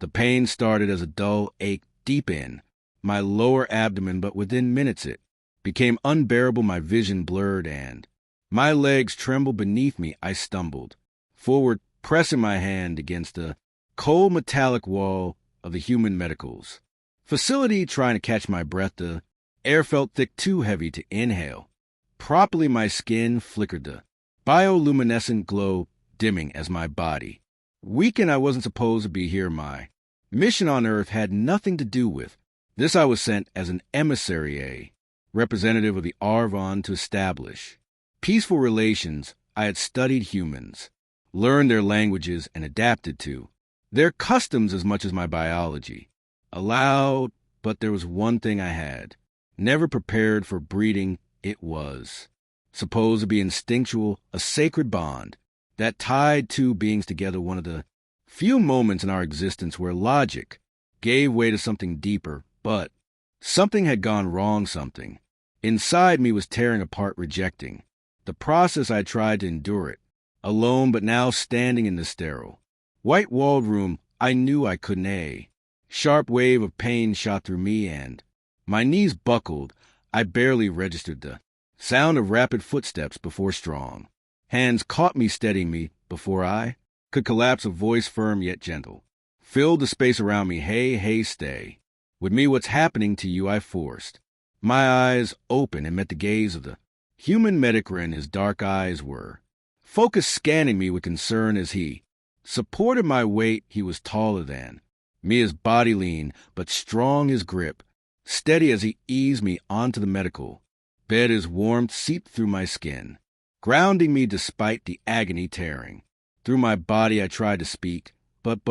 The pain started as a dull ache deep in my lower abdomen, but within minutes it became unbearable. My vision blurred and my legs trembled beneath me. I stumbled forward, pressing my hand against the cold metallic wall of the human medicals facility, trying to catch my breath. The air felt thick, too heavy to inhale properly. My skin flickered, the bioluminescent glow dimming as my body weakened. I wasn't supposed to be here. My mission on Earth had nothing to do with this. I was sent as an emissary, a representative of the Arvon, to establish peaceful relations. I had studied humans, learned their languages, and adapted to their customs as much as my biology allowed. But there was one thing I had never prepared for: breeding. It was supposed to be instinctual, a sacred bond that tied two beings together, one of the few moments in our existence where logic gave way to something deeper. But something had gone wrong. Something inside me was tearing apart, rejecting the process. I tried to endure it alone, but now standing in the sterile, white-walled room, I knew I couldn't. A sharp wave of pain shot through me, and my knees buckled. I barely registered the sound of rapid footsteps before strong hands caught me, steadying me before I could collapse. A voice, firm yet gentle, filled the space around me. Hey, stay with me. What's happening to you? I forced my eyes open and met the gaze of the human medic. His dark eyes were focused, scanning me with concern as he supported my weight. He was taller than me, his body lean but strong, his grip steady as he eased me onto the medical bed. His warmth seeped through my skin, grounding me despite the agony tearing through my body. I tried to speak, but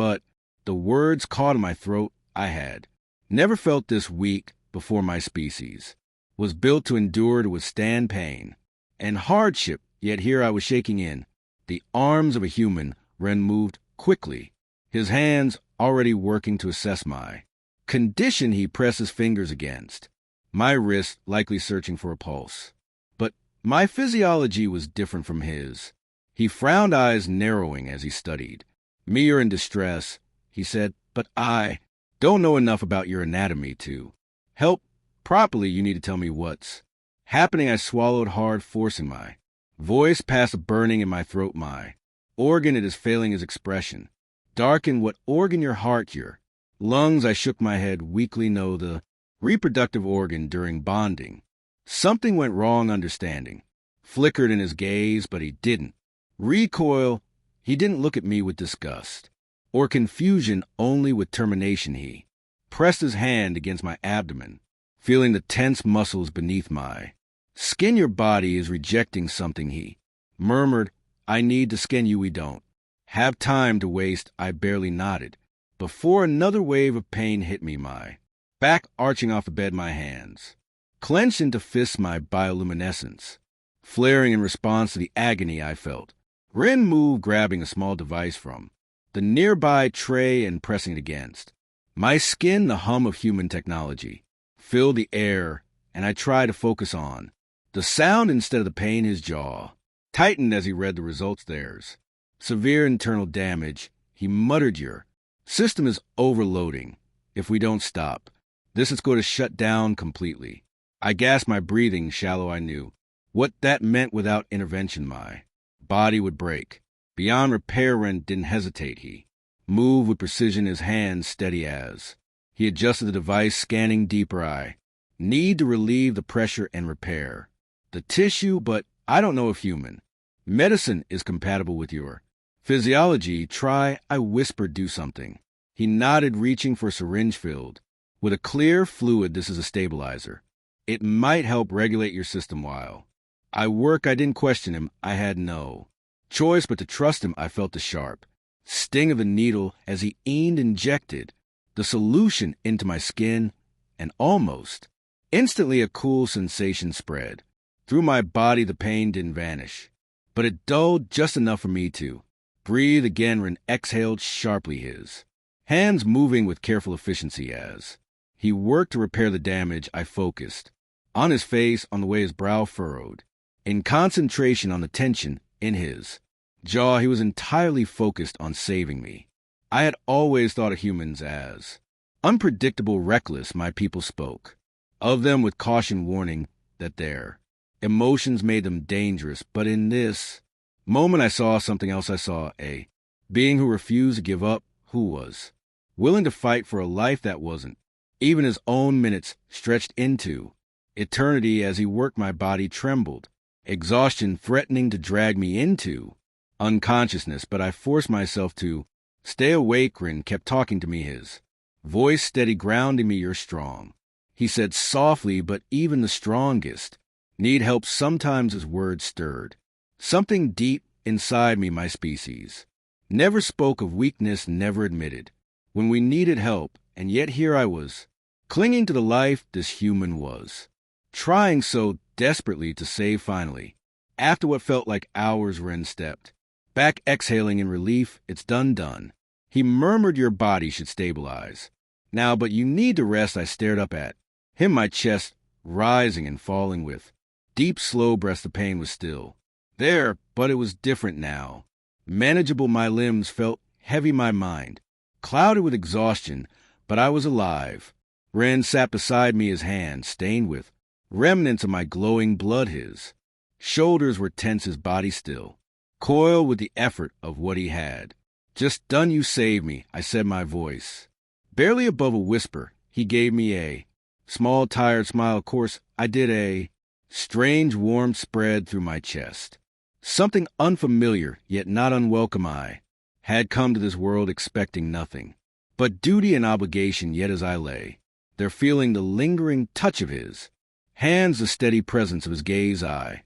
the words caught in my throat. I had never felt this weak before. My species was built to endure, to withstand pain and hardship, yet here I was shaking in the arms of a human. Ren moved quickly, his hands already working to assess my condition. He pressed his fingers against my wrist, likely searching for a pulse. But my physiology was different from his. He frowned, eyes narrowing as he studied me. You're in distress, he said, but I don't know enough about your anatomy to help properly. You need to tell me what's happening. I swallowed hard, forcing my voice past a burning in my throat. My organ, it is failing. His expression darkened. What organ? Your heart, your lungs. I shook my head weakly. No, the reproductive organ. During bonding, something went wrong. Understanding flickered in his gaze, but he didn't recoil. He didn't look at me with disgust or confusion, only with determination. He pressed his hand against my abdomen, feeling the tense muscles beneath my skin. Your body is rejecting something, he murmured. I need to scan you. We don't have time to waste. I barely nodded before another wave of pain hit me, my back arching off the bed, my hands clenched into fists, my bioluminescence flaring in response to the agony I felt. Ren moved, grabbing a small device from the nearby tray and pressing it against my skin. The hum of human technology filled the air, and I tried to focus on the sound instead of the pain. His jaw tightened as he read the results. There's severe internal damage, he muttered. Your system is overloading. If we don't stop, this is going to shut down completely. I gasped, my breathing shallow. I knew what that meant. Without intervention, my body would break beyond repair. Ren didn't hesitate. He moved with precision, his hands steady as he adjusted the device, scanning deeper. I need to relieve the pressure and repair the tissue, but I don't know if human medicine is compatible with your physiology. Try, I whispered. Do something. He nodded, reaching for a syringe filled with a clear fluid. This is a stabilizer. It might help regulate your system while I work. I didn't question him. I had no choice but to trust him. I felt the sharp sting of the needle as he injected the solution into my skin, and almost instantly a cool sensation spread through my body. The pain didn't vanish, but it dulled just enough for me to breathe again. Ren exhaled sharply, his hands moving with careful efficiency as he worked to repair the damage. I focused on his face, on the way his brow furrowed, in concentration on the tension in his jaw. He was entirely focused on saving me. I had always thought of humans as unpredictable, reckless, my people spoke. Of them with caution warning that their emotions made them dangerous, but in this moment I saw something else. I saw a being who refused to give up, who was willing to fight for a life that wasn't even his own. Minutes stretched into eternity as he worked. My body trembled, exhaustion threatening to drag me into unconsciousness, but I forced myself to stay awake. Rin kept talking to me, his voice steady, grounding me. You're strong, he said softly, but even the strongest need help sometimes. His words stirred something deep inside me. My species never spoke of weakness, never admitted when we needed help, and yet here I was, clinging to the life this human was, trying so desperately to save. Finally, after what felt like hours, Ren stepped back, exhaling in relief. It's done. He murmured, your body should stabilize now, but you need to rest. I stared up at him, my chest rising and falling with deep, slow breaths. The pain was still there, but it was different now. Manageable. My limbs felt heavy, my mind clouded with exhaustion, but I was alive. Ren sat beside me, his hand stained with remnants of my glowing blood. His shoulders were tense, his body still coiled with the effort of what he had just done. You saved me, I said, my voice barely above a whisper. He gave me a small, tired smile. Of course I did. A strange warmth spread through my chest, something unfamiliar yet not unwelcome. I had come to this world expecting nothing but duty and obligation, yet as I lay there feeling the lingering touch of his hands, the steady presence of his gaze, I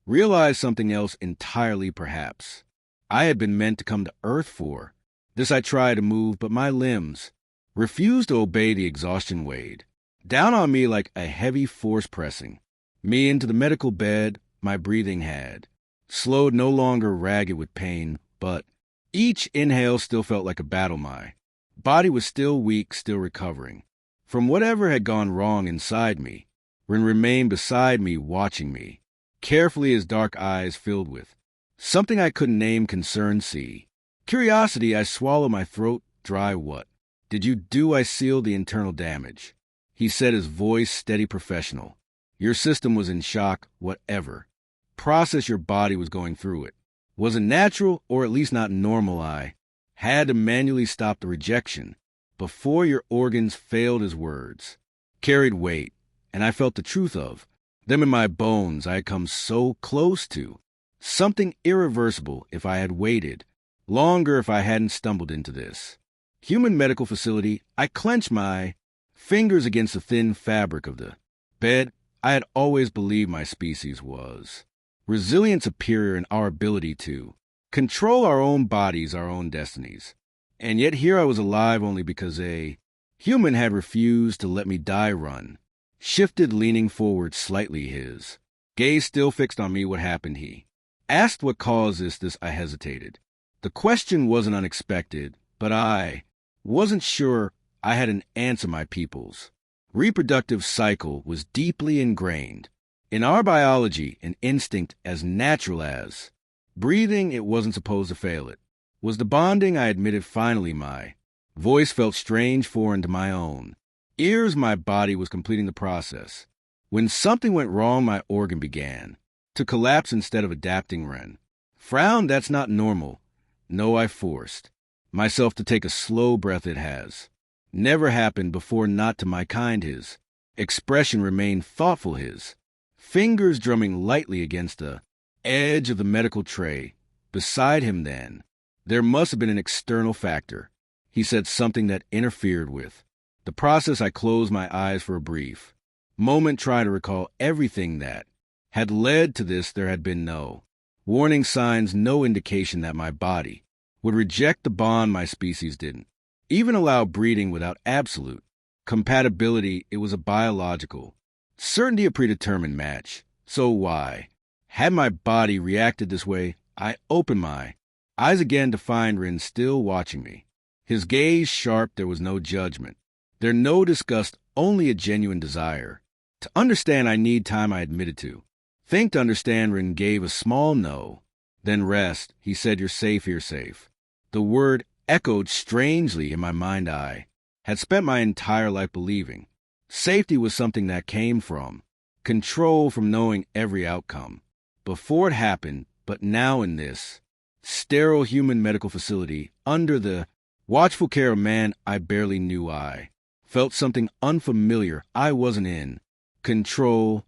realized something else entirely. Perhaps I had been meant to come to earth for this. I tried to move, but my limbs refused to obey. The exhaustion weighed down on me like a heavy force, pressing me into the medical bed. My breathing had slowed, no longer ragged with pain, but each inhale still felt like a battle. My body was still weak, still recovering from whatever had gone wrong inside me. Ren remained beside me, watching me carefully, his dark eyes filled with something I couldn't name. Concern, see, curiosity. I swallowed, my throat dry. What did you do? I sealed the internal damage, he said, his voice steady, professional. Your system was in shock. Whatever process your body was going through, it wasn't natural, or at least not normal. I had to manually stop the rejection before your organs failed. His words carried weight, and I felt the truth of them in my bones. I had come so close to something irreversible. If I had waited longer, if I hadn't stumbled into this human medical facility. I clenched my fingers against the thin fabric of the bed. I had always believed my species was resilient, superior in our ability to control our own bodies, our own destinies. And yet here I was alive only because a human had refused to let me die. Run shifted, leaning forward slightly, his gaze still fixed on me. What happened? He asked. What caused this? I hesitated. The question wasn't unexpected, but I wasn't sure I had an answer. My people's reproductive cycle was deeply ingrained in our biology, an instinct as natural as breathing. It wasn't supposed to fail. It was the bonding. I admitted finally. My voice felt strange, foreign to my own ears. My body was completing the process. When something went wrong, my organ began to collapse instead of adapting. Ren frowned. That's not normal. No, I forced myself to take a slow breath. It has never happened before, not to my kind. His expression remained thoughtful, his fingers drumming lightly against the edge of the medical tray beside him. Then there must have been an external factor, he said, something that interfered with the process. I closed my eyes for a brief moment, trying to recall everything that had led to this. There had been no warning signs, no indication that my body would reject the bond. My species didn't even allow breeding without absolute compatibility. It was a biological certainty, a predetermined match. So why had my body reacted this way? I opened my eyes again to find Rin still watching me, his gaze sharp. There was no judgment there, no disgust, only a genuine desire to understand. I need time, I admitted, to think, to understand. Rin gave a small no. Then rest, he said. You're safe here, safe. The word echoed strangely in my mind I had spent my entire life believing. Safety was something that came from control, from knowing every outcome before it happened, but now in this sterile human medical facility, under the watchful care of a man I barely knew, I felt something unfamiliar. I wasn't in control,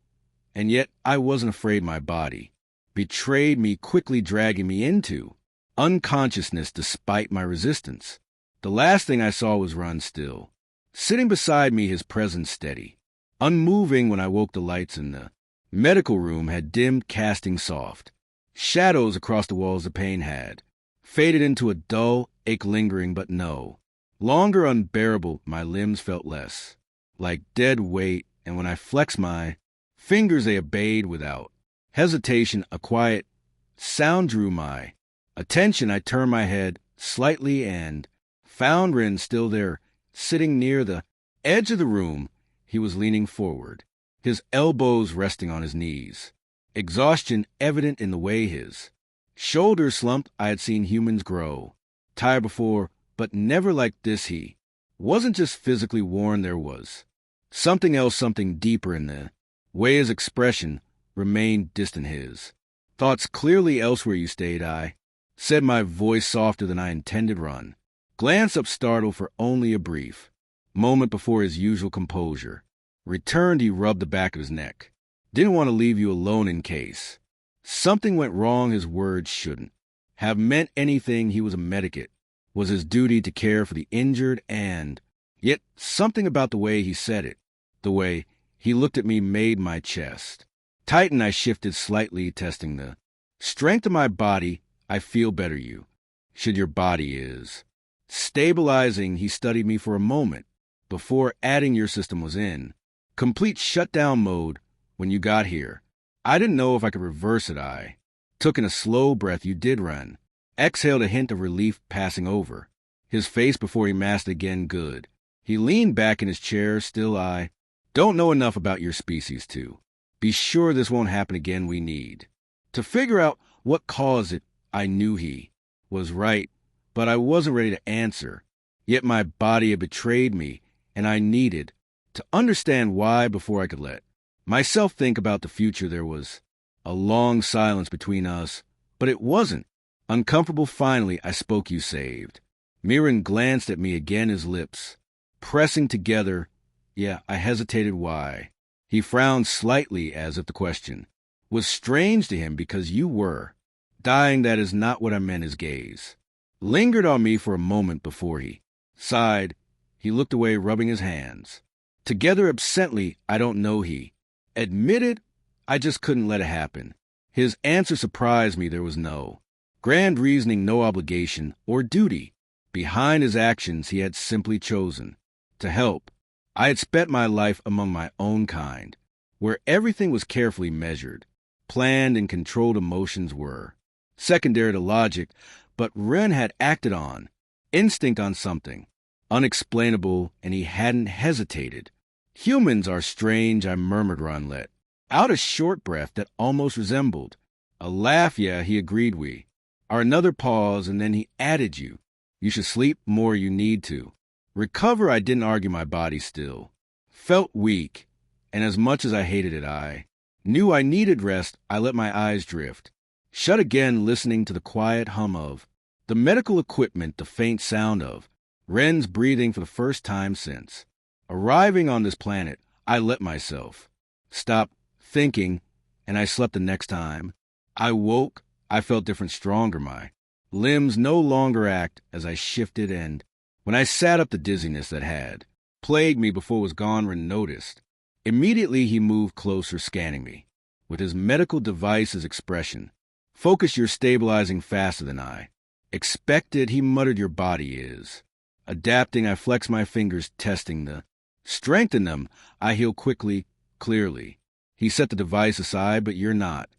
and yet I wasn't afraid. My body betrayed me, quickly dragging me into unconsciousness despite my resistance. The last thing I saw was Ron still, sitting beside me, his presence steady, unmoving. When I woke, the lights in the medical room had dimmed, casting soft shadows across the walls. The pain had faded into a dull ache, lingering but no longer unbearable. My limbs felt less like dead weight, and when I flexed my fingers, they obeyed without hesitation. A quiet sound drew my attention. I turned my head slightly and found Ren still there, sitting near the edge of the room. He was leaning forward, his elbows resting on his knees, exhaustion evident in the way his shoulders slumped. I had seen humans grow tired before, but never like this. He wasn't just physically worn, there was something else, something deeper in the way his expression remained distant, his thoughts clearly elsewhere. You stayed, I said, my voice softer than I intended. Run glanced up, startled for only a brief moment before his usual composure returned. He rubbed the back of his neck. Didn't want to leave you alone in case something went wrong. His words shouldn't have meant anything. He was a medic. It was his duty to care for the injured, and yet something about the way he said it, the way he looked at me, made my chest tighten. I shifted slightly, testing the strength of my body. I feel better. You should. Your body is stabilizing. He studied me for a moment before adding, your system was in complete shutdown mode when you got here. I didn't know if I could reverse it. I took in a slow breath. You did. Run exhaled, a hint of relief passing over his face before he masked again. Good. He leaned back in his chair. Still, I don't know enough about your species to be sure this won't happen again. We need to figure out what caused it. I knew he was right, but I wasn't ready to answer. Yet my body had betrayed me, and I needed to understand why before I could let myself think about the future. There was a long silence between us, but it wasn't uncomfortable. Finally, I spoke. You saved. Mirren glanced at me again, his lips pressing together. Yeah, I hesitated. Why? He frowned slightly, as if the question was strange to him. Because you were dying. That is not what I meant. His gaze lingered on me for a moment before he sighed. He looked away, rubbing his hands together absently. I don't know, he admitted. I just couldn't let it happen. His answer surprised me. There was no grand reasoning, no obligation or duty behind his actions. He had simply chosen to help. I had spent my life among my own kind, where everything was carefully measured, planned, and controlled. Emotions were secondary to logic, but Ren had acted on instinct, on something unexplainable, and he hadn't hesitated. Humans are strange, I murmured. Ron let out a short breath that almost resembled a laugh. Yeah, he agreed. We are. Another pause, and then he added, you should sleep more. You need to recover. I didn't argue. My body still felt weak, and as much as I hated it, I knew I needed rest. I let my eyes drift shut again, listening to the quiet hum of the medical equipment, the faint sound of Ren's breathing. For the first time since arriving on this planet, I let myself stop thinking, and I slept. The next time I woke, I felt different, stronger. My limbs no longer act as I shifted, and when I sat up, the dizziness that had plagued me before was gone. Ren noticed immediately. He moved closer, scanning me with his medical device. His expression focused. You're stabilizing faster than I expected, he muttered. Your body is adapting. I flexed my fingers, testing the strength in them. I heal quickly, clearly. He set the device aside. But you're not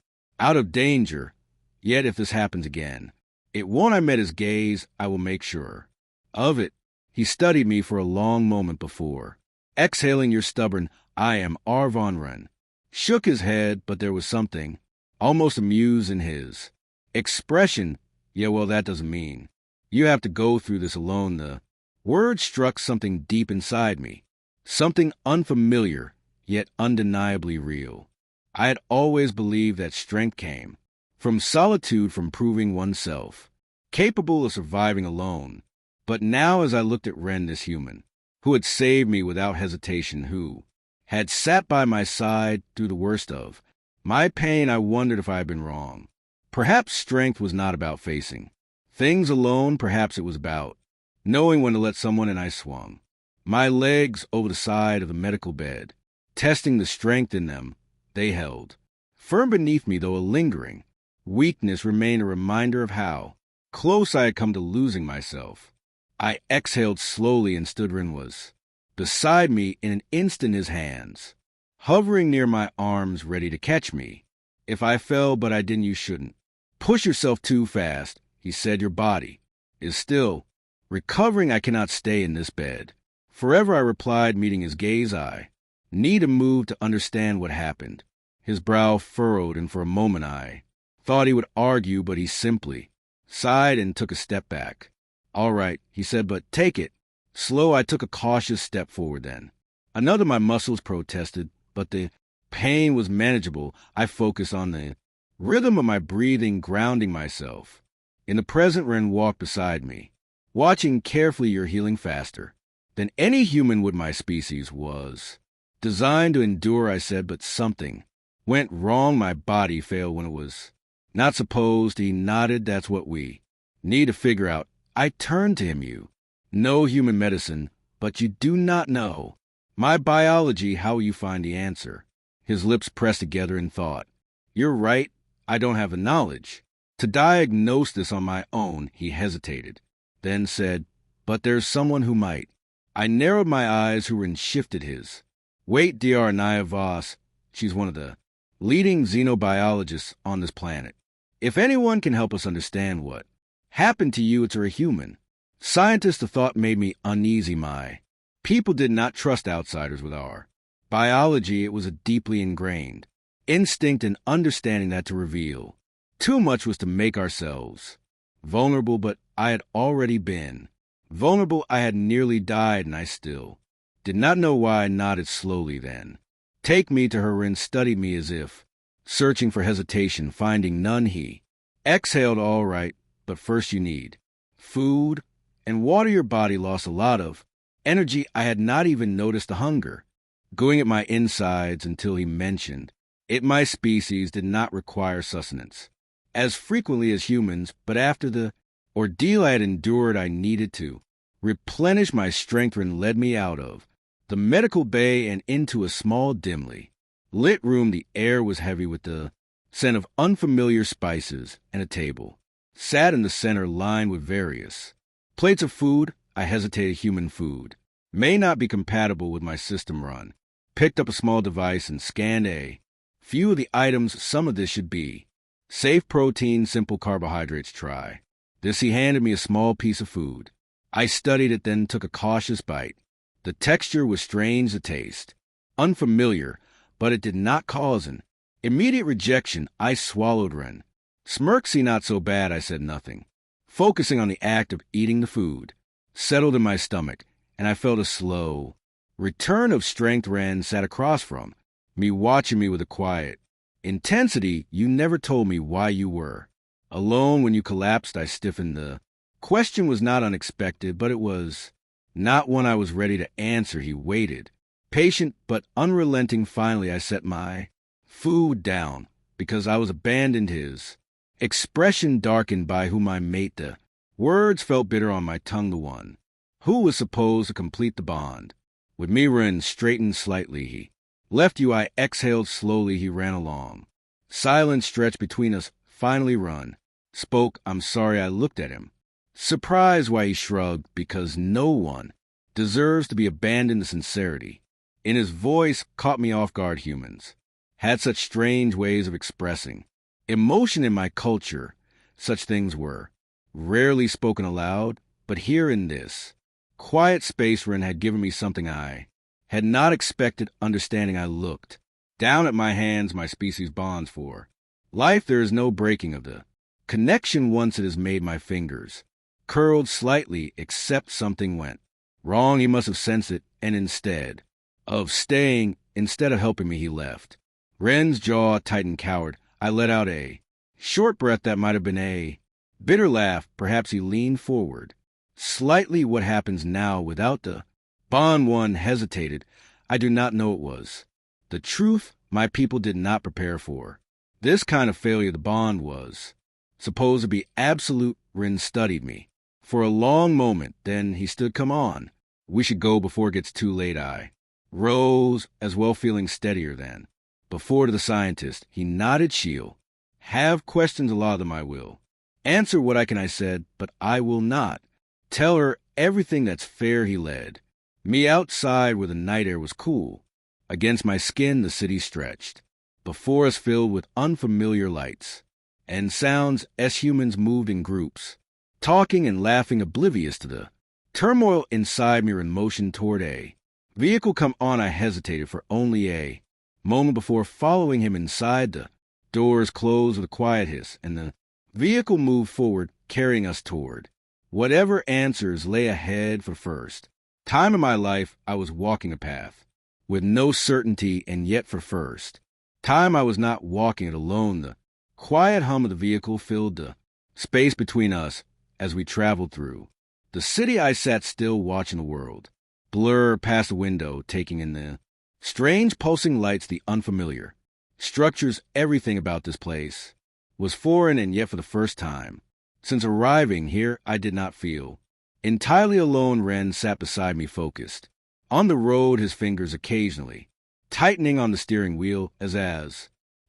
out of danger yet. If this happens again, it won't. I met his gaze. I will make sure of it. He studied me for a long moment before exhaling. You're stubborn. I am. Arvon Ren shook his head, but there was something almost amused in his expression. Yeah, well, that doesn't mean You have to go through this alone. The word struck something deep inside me, something unfamiliar, yet undeniably real. I had always believed that strength came from solitude, from proving oneself capable of surviving alone. But now, as I looked at Ren, this human, who had saved me without hesitation, who had sat by my side through the worst of my pain, I wondered if I had been wrong. Perhaps strength was not about facing things alone. Perhaps it was about knowing when to let someone, and I swung my legs over the side of the medical bed, testing the strength in them. They held firm beneath me, though a lingering weakness remained, a reminder of how close I had come to losing myself. I exhaled slowly, and Studrin was beside me. In an instant, his hands hovering near my arms, ready to catch me if I fell, but I didn't. You shouldn't push yourself too fast, he said. Your body is still recovering. I cannot stay in this bed forever, I replied, meeting his gaze. I need to move to understand what happened. His brow furrowed, and for a moment I thought he would argue, but he simply sighed and took a step back. All right, he said, but take it slow. I took a cautious step forward. Then another. My muscles protested, but the pain was manageable. I focused on the rhythm of my breathing, grounding myself in the present. Ren walked beside me, watching carefully. You're healing faster than any human would. My species was designed to endure, I said, but something went wrong. My body failed when it was not supposed. He nodded. That's what we need to figure out. I turned to him. You know human medicine, but you do not know my biology. How will you find the answer? His lips pressed together in thought. You're right. I don't have the knowledge to diagnose this on my own. He hesitated, then said, but there's someone who might. I narrowed my eyes. Who? And shifted his weight. Dr. Naya Voss. She's one of the leading xenobiologists on this planet. If anyone can help us understand what happened to you, it's a human scientist. The thought made me uneasy. My people did not trust outsiders with our biology. It was a deeply ingrained instinct and understanding that to reveal too much was to make ourselves vulnerable. But I had already been vulnerable. I had nearly died, and I still did not know why. I nodded slowly. Then take me to her and studied me as if searching for hesitation, finding none. He exhaled. All right, but first you need food and water. Your body lost a lot of energy. I had not even noticed the hunger going at my insides until he mentioned it. My species did not require sustenance as frequently as humans, but after the ordeal I had endured, I needed to replenish my strength, and led me out of the medical bay and into a small, dimly lit room. The air was heavy with the scent of unfamiliar spices, and a table sat in the center, lined with various plates of food. I hesitated. Human food may not be compatible with my system. Run picked up a small device and scanned a few of the items. Some of this should be safe protein, simple carbohydrates. Try this. He handed me a small piece of food. I studied it, then took a cautious bite. The texture was strange, the taste unfamiliar, but it did not cause an immediate rejection. I swallowed. Ren smirked. See, not so bad, I said, nothing, focusing on the act of eating. The food settled in my stomach, and I felt a slow return of strength. Ren sat across from me, watching me with a quiet intensity. You never told me why you were alone when you collapsed. I stiffened. The question was not unexpected, but it was not one I was ready to answer. He waited, patient but unrelenting. Finally, I set my food down because I was abandoned. His expression darkened. By whom I mate. The words felt bitter on my tongue. The one who was supposed to complete the bond with me. Ren straightened slightly. He left you. I exhaled slowly. He ran along. Silence stretched between us. Finally, Run spoke. I'm sorry. I looked at him, surprised. Why? He shrugged. Because no one deserves to be abandoned. The sincerity in his voice caught me off guard. Humans had such strange ways of expressing emotion. In my culture, such things were rarely spoken aloud, but here in this quiet space, Ren had given me something I had not expected. Understanding. I looked down at my hands. My species bonds for life. There is no breaking of the connection once it has made. My fingers curled slightly, except something went wrong. He must have sensed it, and instead of helping me, he left. Ren's jaw tightened, coward. I let out a short breath that might have been a bitter laugh. Perhaps he leaned forward. Slightly what happens now without the bond. One hesitated. I do not know it was the truth my people did not prepare for. This kind of failure the bond was supposed to be absolute. Ren studied me for a long moment. Then he stood. Come on. We should go before it gets too late. I rose, as well feeling steadier than before. To the scientist, he nodded. She'll have questions, a lot of them I will answer. What I can, I said, but I will not tell her everything. That's fair. He led me outside where the night air was cool. Against my skin, the city stretched before us, filled with unfamiliar lights and sounds as humans moved in groups, talking and laughing, oblivious to the turmoil inside me. In motion toward a vehicle. Come on. I hesitated for only a moment before following him inside. The doors closed with a quiet hiss, and the vehicle moved forward, carrying us toward whatever answers lay ahead. For first time in my life, I was walking a path with no certainty, and yet for first time I was not walking it alone. The quiet hum of the vehicle filled the space between us as we traveled through the city. I sat still, watching the world blur past the window, taking in the strange pulsing lights, the unfamiliar structures. Everything about this place was foreign, and yet for the first time since arriving here, I did not feel entirely alone. Ren sat beside me, focused on the road, his fingers occasionally tightening on the steering wheel, as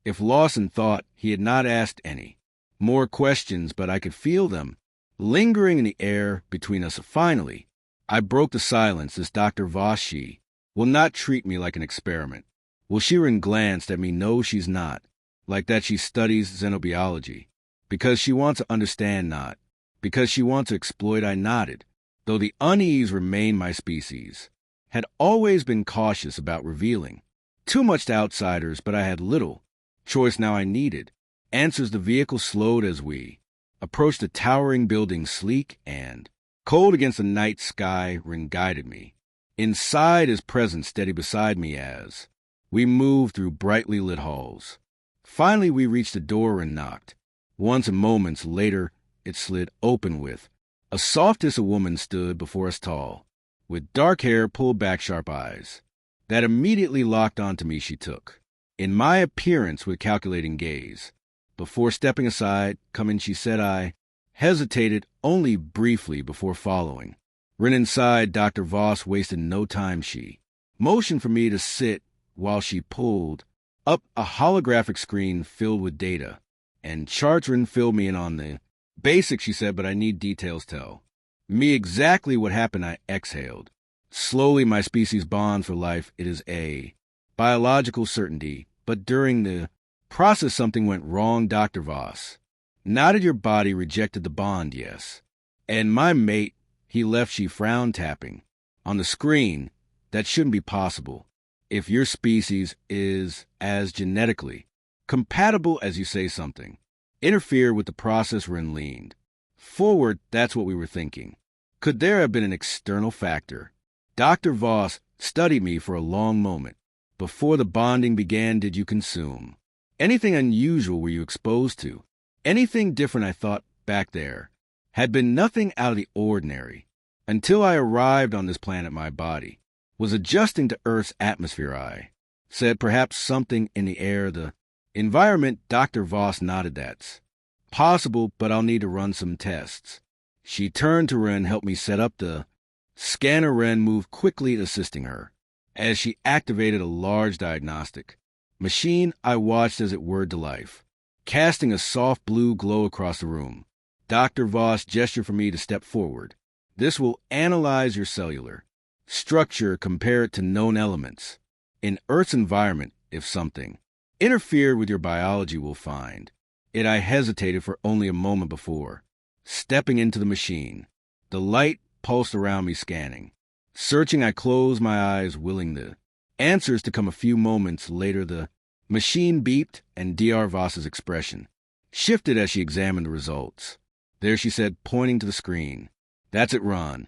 if lost in thought. He had not asked any more questions, but I could feel them lingering in the air between us. Finally, I broke the silence. This Dr. Voss, she will not treat me like an experiment. Will she? Ren glanced at me. No, she's not like that. She studies xenobiology because she wants to understand, not because she wants to exploit. I nodded, though the unease remained. My species had always been cautious about revealing too much to outsiders, but I had little choice now. I needed answers. The vehicle slowed as we approached a towering building, sleek and cold against the night sky. Ren guided me inside, his presence steady beside me as we moved through brightly lit halls. Finally, we reached the door and knocked once, and moments later it slid open with a soft hiss. A woman stood before us, tall, with dark hair pulled back, sharp eyes that immediately locked onto me. She took in my appearance with calculating gaze. Before stepping aside, come in, she said. I hesitated only briefly before following Ren inside. Dr. Voss wasted no time. She motioned for me to sit while she pulled up a holographic screen filled with data and charts. Ren filled me in on the basics, she said, but I need details. Tell me exactly what happened. I exhaled slowly. My species bond for life. It is a biological certainty, but during the process something went wrong. Dr. Voss nodded. Your body rejected the bond. Yes. And my mate, he left. She frowned, tapping on the screen. That shouldn't be possible. If your species is as genetically compatible as you say, something interfered with the process. Ren leaned forward. That's what we were thinking. Could there have been an external factor? Dr. Voss studied me for a long moment. Before the bonding began, did you consume anything unusual? Were you exposed to anything different? I thought back there had been nothing out of the ordinary until I arrived on this planet. My body was adjusting to Earth's atmosphere. I said, perhaps something in the air, the environment. Dr. Voss nodded. That's possible, but I'll need to run some tests. She turned to Ren. Help me set up the scanner. Ren moved quickly, assisting her as she activated a large diagnostic machine. I watched as it whirred to life, casting a soft blue glow across the room. Dr. Voss gestured for me to step forward. This will analyze your cellular structure, compare it to known elements in Earth's environment. If something interfered with your biology, we'll find it. I hesitated for only a moment before stepping into the machine. The light pulsed around me, scanning, searching. I closed my eyes, willing the answers to come. A few moments later, the machine beeped, and Dr. Voss's expression shifted as she examined the results. There, she said, pointing to the screen. That's it, Ron.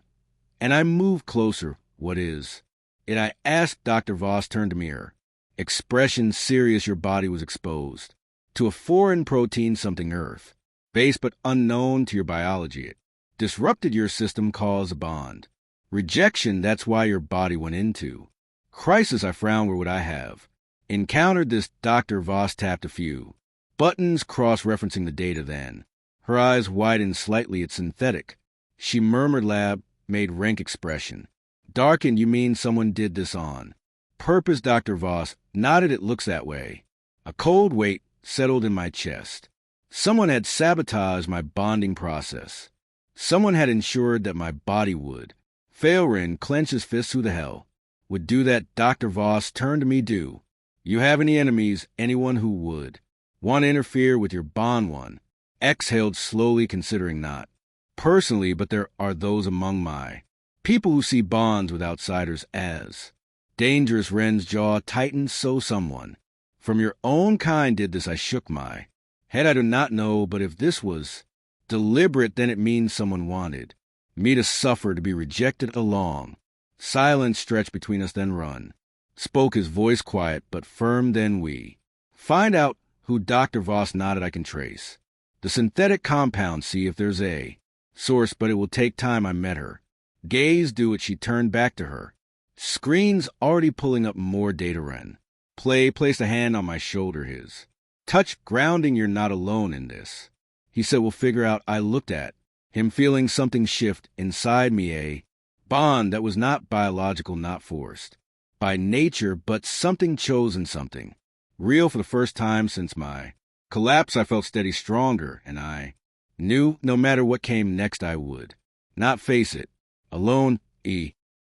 And I moved closer. What is? And I asked Dr. Voss turned to mirror. Expression serious your body was exposed. To a foreign protein something Earth. Base but unknown to your biology. It disrupted your system, caused a bond. Rejection, that's why your body went into. Crisis, I frowned, where would I have? Encountered this. Dr. Voss tapped a few buttons, cross-referencing the data then. Her eyes widened slightly. It's synthetic. She murmured, lab, made rank expression. Darkened, you mean someone did this on purpose? Dr. Voss nodded. It looks that way. A cold weight settled in my chest. Someone had sabotaged my bonding process. Someone had ensured that my body would. Failrin clenched his fist. Who the hell would do that? Dr. Voss turned to me. Do you have any enemies? Anyone who would want to interfere with your bond? One exhaled slowly, considering not personally, but there are those among my people who see bonds with outsiders as dangerous. Ren's jaw tightened. So someone from your own kind did this? I shook my head. I do not know, but if this was deliberate, then it means someone wanted me to suffer, to be rejected. Along silence stretched between us, then Run spoke, his voice quiet but firm. Then we find out who. Dr. Voss nodded. I can trace the synthetic compound, see if there's a source, but it will take time. I met her gaze. Do it. She turned back to her screens, already pulling up more data. Ren placed a hand on my shoulder, his touch grounding. You're not alone in this, he said. We'll figure out. I looked at him, feeling something shift inside me, a bond that was not biological, not forced by nature, but something chosen, something real. For the first time since my collapse, I felt steady, stronger, and I knew no matter what came next, I would not face it alone.